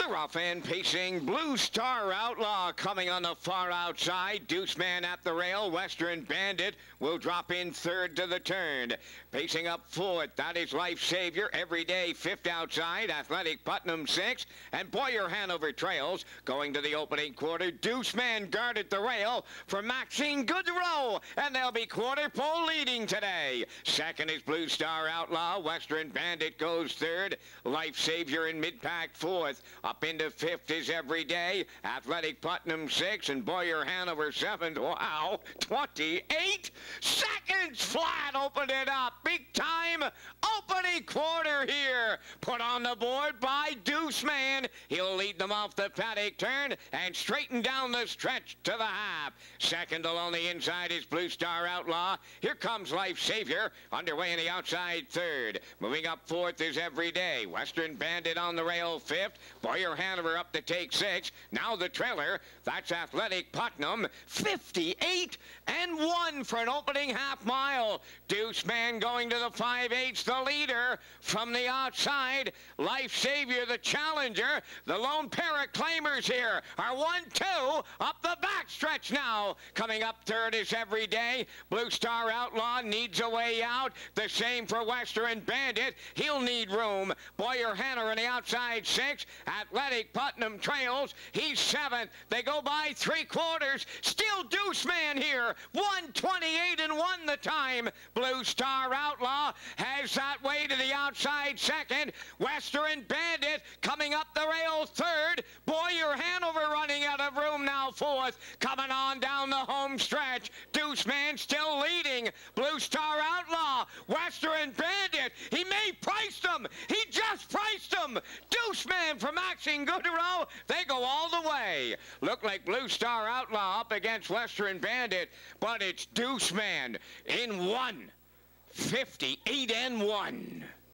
The rough end pacing Blue Star Outlaw coming on the far outside. Deuce Man at the rail. Western Bandit will drop in third to the turn. Pacing up fourth, that is Life Savior. Everyday fifth outside. Athletic Putnam sixth. And Boyer Hanover trails. Going to the opening quarter. Deuce Man guarded the rail for Maxine Goodrow. And they'll be quarter pole leading today. Second is Blue Star Outlaw. Western Bandit goes third. Life Savior in mid-pack fourth. Up into fifth is Everyday. Athletic Putnam sixth and Boyer Hanover seventh. Wow, 28 seconds flat. Opened it up. Big time opening quarter here. Put on the board by Deuce Man. He'll lead them off the paddock turn and straighten down the stretch to the half. Second along the inside is Blue Star Outlaw. Here comes Life Savior. Underway in the outside third. Moving up fourth is Everyday. Western Bandit on the rail fifth. Boyer Hanover up to take six. Now the trailer, that's Athletic Putnam, 58-1 for an opening half mile. Deuce Man going to the 5/8, the leader. From the outside, Life Savior, the challenger. The lone pair of claimers here are 1-2 up the backstretch now. Coming up third is Everyday. Blue Star Outlaw needs a way out. The same for Western Bandit. He'll need room. Boyer Hanover on the outside six. Athletic Putnam trails. He's seventh. They go by 3/4. Still Deuce Man here. 1:28-1 the time. Blue Star Outlaw has that way to the outside second. Western Bandit coming up the rail third. Boyer Hanover running out of room now fourth. Coming on down the home stretch. Deuce Man still leading. Blue Star Outlaw. Western Bandit. He may price them. He just priced them. Deuce Man from Maxine Goodrow. They go all the way. Look like Blue Star Outlaw up against Western Bandit, but it's Deuce Man in 1:58-1.